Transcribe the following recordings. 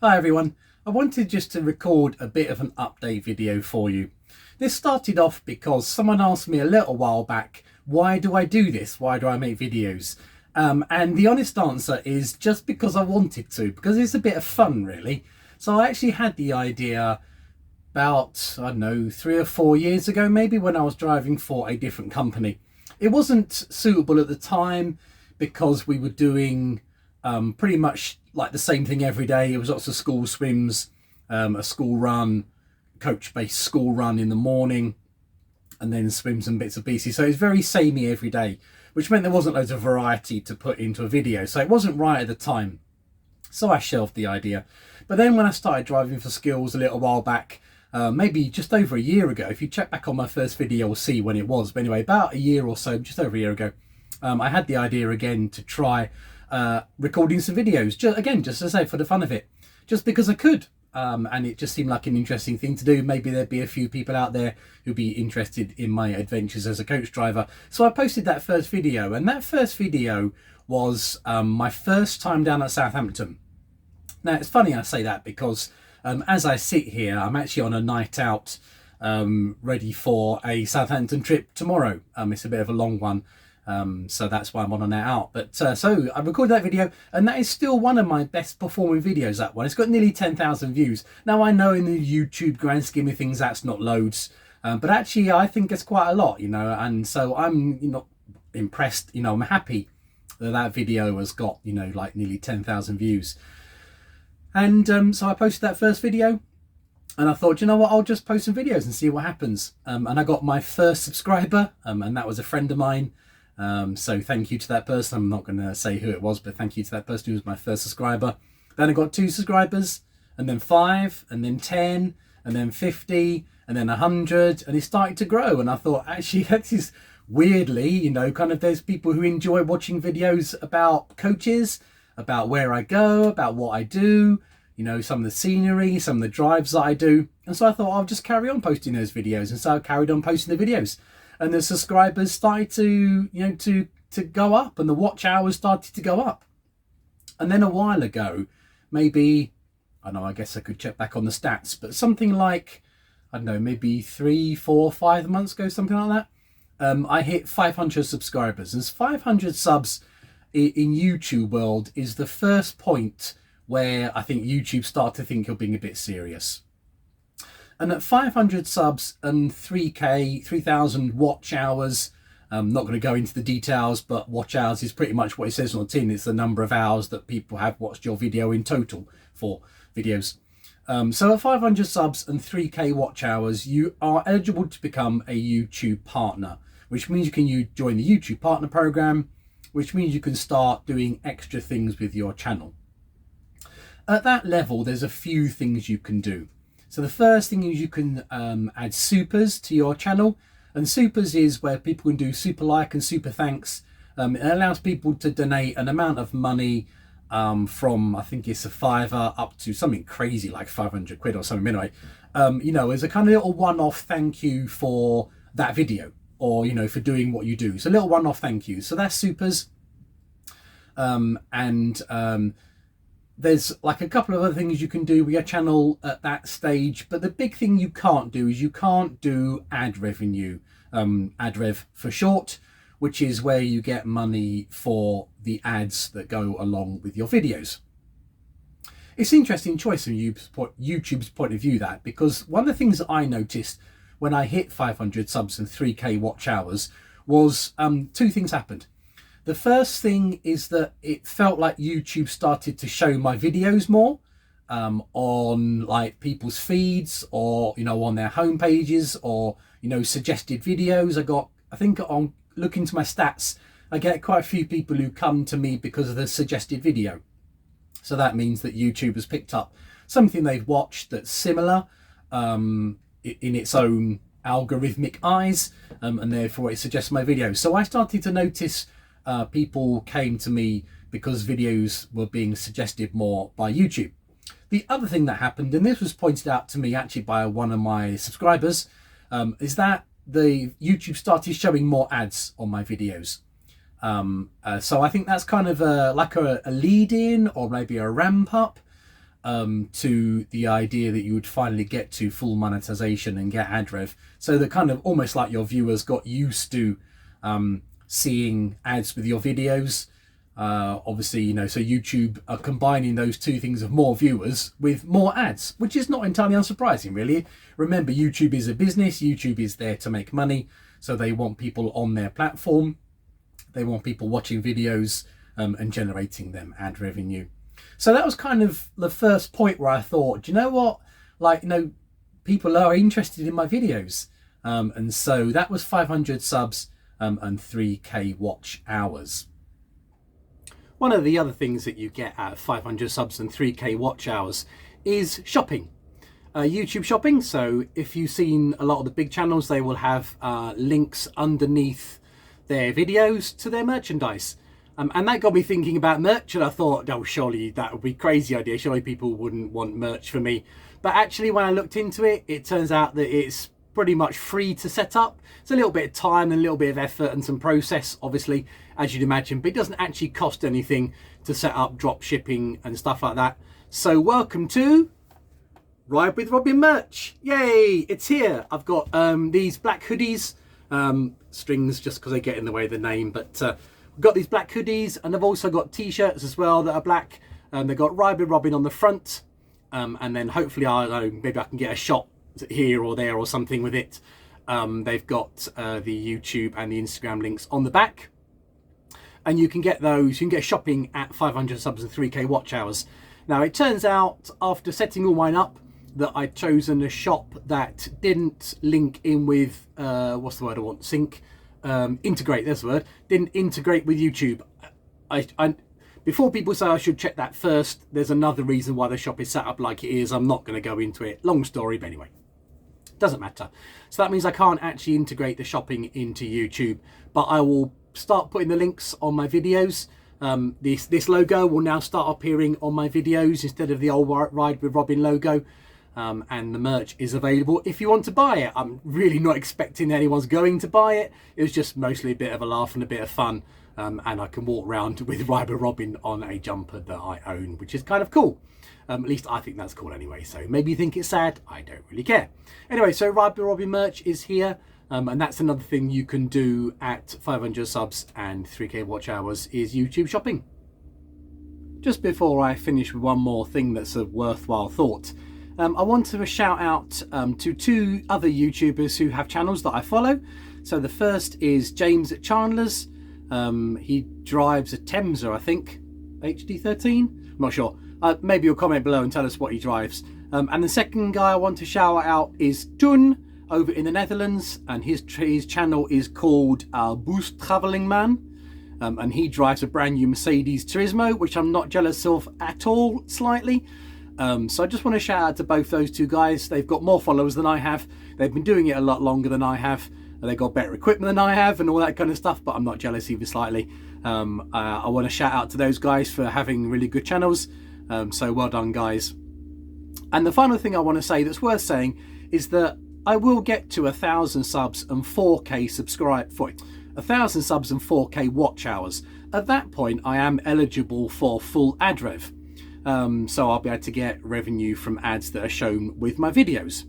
Hi everyone, I wanted just to record a bit of an update video for you. This started off because someone asked me a little while back, why do I do this? Why do I make videos? And the honest answer is just because I wanted to, because it's a bit of fun really. So I actually had the idea about, I don't know, 3 or 4 years ago maybe, when I was driving for a different company. It wasn't suitable at the time because we were doing pretty much like the same thing every day. It was lots of school swims, a school run, coach-based school run in the morning, and then swims and bits of pieces. So it's very samey every day, which meant there wasn't loads of variety to put into a video. So it wasn't right at the time. So I shelved the idea. But then when I started driving for skills a little while back, maybe just over a year ago, if you check back on my first video, you'll see when it was. But anyway, about a year or so, just over a year ago, I had the idea again to try recording some videos, just to say, for the fun of it, just because I could. And it just seemed like an interesting thing to do. Maybe there'd be a few people out there who'd be interested in my adventures as a coach driver. So I posted that first video, and that first video was my first time down at Southampton. Now it's funny I say that because as I sit here, I'm actually on a night out ready for a Southampton trip tomorrow. It's a bit of a long one. So that's why I'm on a night out. But so I recorded that video, and that is still one of my best performing videos, that one. It's got nearly 10,000 views. Now I know in the YouTube grand scheme of things that's not loads, but actually I think it's quite a lot, you know, and so I'm, you know, impressed, you know, I'm happy that that video has got, you know, like nearly 10,000 views. And so I posted that first video, and I thought, you know what, I'll just post some videos and see what happens. And I got my first subscriber, and that was a friend of mine. So thank you to that person. I'm not going to say who it was, but thank you to that person who was my first subscriber. Then I got 2 subscribers, and then 5, and then 10, and then 50, and then 100, and it started to grow. And I thought, actually, that is weirdly, you know, kind of, there's people who enjoy watching videos about coaches, about where I go, about what I do, you know, some of the scenery, some of the drives that I do. And so I thought I'll just carry on posting those videos. And so I carried on posting the videos. And the subscribers started to, you know, to go up, and the watch hours started to go up. And then a while ago, maybe, I know, I guess I could check back on the stats, but something like, I don't know, maybe 3, 4, 5 months ago, something like that, I hit 500 subscribers. And 500 subs in YouTube world is the first point where I think YouTube start to think you're being a bit serious. And at 500 subs and 3,000 watch hours, I'm not going to go into the details, but watch hours is pretty much what it says on the tin. It's the number of hours that people have watched your video in total for videos. So at 500 subs and 3K watch hours, you are eligible to become a YouTube partner, which means you can join the YouTube partner program, which means you can start doing extra things with your channel. At that level, there's a few things you can do. So the first thing is you can add supers to your channel, and supers is where people can do super like and super thanks. It allows people to donate an amount of money from, I think it's a £5 up to something crazy like 500 quid or something. Anyway, you know, as a kind of little one-off thank you for that video, or, you know, for doing what you do. So a little one-off thank you. So that's supers. There's like a couple of other things you can do with your channel at that stage, but the big thing you can't do is you can't do ad revenue, ad rev for short, which is where you get money for the ads that go along with your videos. It's an interesting choice from YouTube's point of view, that, because one of the things that I noticed when I hit 500 subs and 3K watch hours was 2 things happened. The first thing is that it felt like YouTube started to show my videos more on like people's feeds, or, you know, on their home pages, or, you know, suggested videos. I think on looking to my stats, I get quite a few people who come to me because of the suggested video. So that means that YouTube has picked up something they've watched that's similar in its own algorithmic eyes, and therefore it suggests my videos. So I started to notice people came to me because videos were being suggested more by YouTube. The other thing that happened, and this was pointed out to me actually by one of my subscribers, is that the YouTube started showing more ads on my videos. So I think that's kind of like a lead in, or maybe a ramp up. to the idea that you would finally get to full monetization and get ad rev. So they're kind of almost like your viewers got used to seeing ads with your videos. Obviously, you know, so YouTube are combining those two things of more viewers with more ads, which is not entirely unsurprising, really. Remember, YouTube is a business. YouTube is there to make money. So they want people on their platform. They want people watching videos and generating them ad revenue. So that was kind of the first point where I thought, do you know what? Like, you know, people are interested in my videos. And so that was 500 subs and 3K watch hours. One of the other things that you get out of 500 subs and 3K watch hours is shopping. YouTube shopping. So if you've seen a lot of the big channels, they will have links underneath their videos to their merchandise. And that got me thinking about merch, and I thought, oh, surely that would be a crazy idea. Surely people wouldn't want merch for me. But actually, when I looked into it, it turns out that it's pretty much free to set up. It's a little bit of time and a little bit of effort and some process, obviously, as you'd imagine, but it doesn't actually cost anything to set up drop shipping and stuff like that. So welcome to Ride with Robin merch. Yay, it's here. I've got these black hoodies, strings just because they get in the way of the name, but we've got these black hoodies, and I've also got t-shirts as well that are black. They've got Ride with Robin on the front, and then hopefully maybe I can get a shot here or there or something with it. They've got the YouTube and the Instagram links on the back, and you can get those. You can get shopping at 500 subs and 3K watch hours. Now it turns out, after setting all mine up, that I'd chosen a shop that didn't link in with what's the word I want? Integrate. That's the word. Didn't integrate with YouTube. Before people say I should check that first, there's another reason why the shop is set up like it is. I'm not going to go into it. Long story, but anyway, doesn't matter. So that means I can't actually integrate the shopping into YouTube, but I will start putting the links on my videos. This logo will now start appearing on my videos instead of the old Ride with Robin logo. And the merch is available if you want to buy it. I'm really not expecting anyone's going to buy it. It was just mostly a bit of a laugh and a bit of fun. And I can walk around with Ride with Robin on a jumper that I own, which is kind of cool. At least I think that's cool anyway. So maybe you think it's sad. I don't really care. Anyway, so Ride with Robin merch is here. And that's another thing you can do at 500 subs and 3K watch hours is YouTube shopping. Just before I finish with one more thing that's a worthwhile thought, I want to shout out to two other YouTubers who have channels that I follow. So the first is James at Chandler's. He drives a Temza, I think, HD13. I'm not sure. Maybe you'll comment below and tell us what he drives. And the second guy I want to shout out is Toon over in the Netherlands, and his channel is called Boost Traveling Man. And he drives a brand new Mercedes Turismo, which I'm not jealous of at all, slightly. So I just want to shout out to both those two guys. They've got more followers than I have. They've been doing it a lot longer than I have. They've got better equipment than I have and all that kind of stuff, but I'm not jealous even slightly. I want to shout out to those guys for having really good channels. So well done, guys. And the final thing I want to say that's worth saying is that I will get to 1,000 subs and 4K 1,000 subs and 4K watch hours. At that point, I am eligible for full ad rev. So I'll be able to get revenue from ads that are shown with my videos.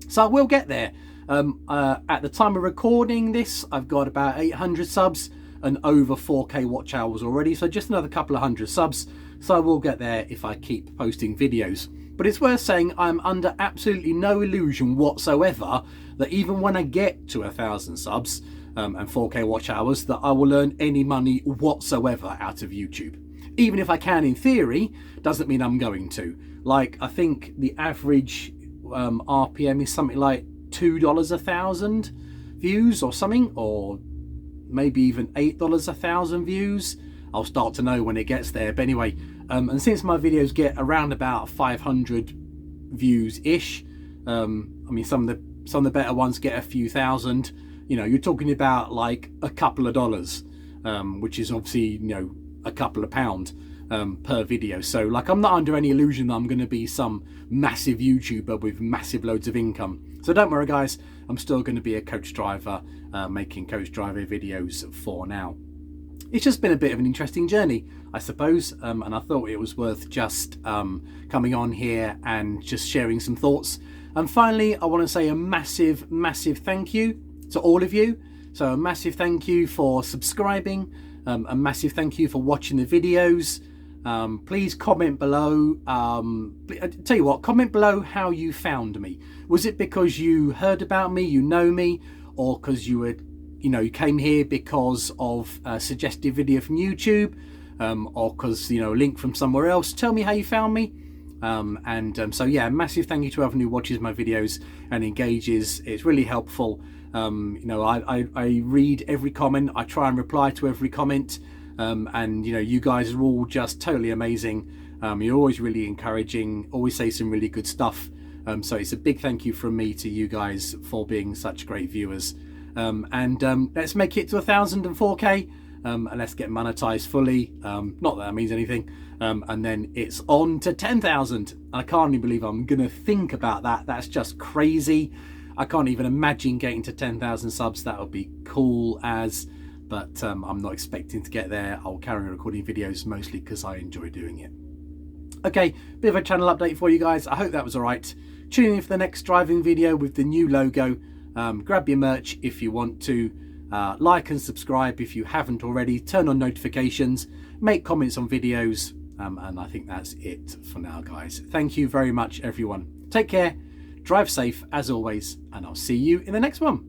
So I will get there. At the time of recording this, I've got about 800 subs and over 4K watch hours already. So just another couple of hundred subs. So I will get there if I keep posting videos. But it's worth saying I'm under absolutely no illusion whatsoever that even when I get to 1,000 subs and 4K watch hours, that I will earn any money whatsoever out of YouTube. Even if I can in theory, doesn't mean I'm going to. Like, I think the average RPM is something like $2 a 1,000 views or something, or maybe even $8 a 1,000 views. I'll start to know when it gets there. But anyway, and since my videos get around about 500 views ish, I mean some of the better ones get a few thousand. You know, you're talking about like a couple of dollars, which is obviously, you know, a couple of pound per video. So like, I'm not under any illusion that I'm going to be some massive YouTuber with massive loads of income. So don't worry, guys, I'm still going to be a coach driver, making coach driver videos for now. it's just been a bit of an interesting journey, I suppose, and I thought it was worth just coming on here and just sharing some thoughts. And finally, I want to say a massive thank you to all of you. So a massive thank you for subscribing, a massive thank you for watching the videos. Please comment below. Tell you what, comment below how you found me. Was it because you heard about me, you know me, or because you were, you came here because of a suggested video from YouTube, or because, a link from somewhere else? Tell me how you found me. So yeah, massive thank you to everyone who watches my videos and engages. It's really helpful. I read every comment. I try and reply to every comment. And you guys are all just totally amazing. You're always really encouraging, always say some really good stuff. So it's a big thank you from me to you guys for being such great viewers. Let's make it to 1,004K, and let's get monetized fully. Not that means anything. And then it's on to 10,000. I can't even believe I'm gonna think about that. That's just crazy. I can't even imagine getting to 10,000 subs. That would be cool as, but I'm not expecting to get there. I'll carry on recording videos mostly because I enjoy doing it. Okay, bit of a channel update for you guys. I hope that was all right. Tune in for the next driving video with the new logo. Grab your merch if you want to. Like and subscribe if you haven't already. Turn on notifications. Make comments on videos. And I think that's it for now, guys. Thank you very much, everyone. Take care. Drive safe as always, and I'll see you in the next one.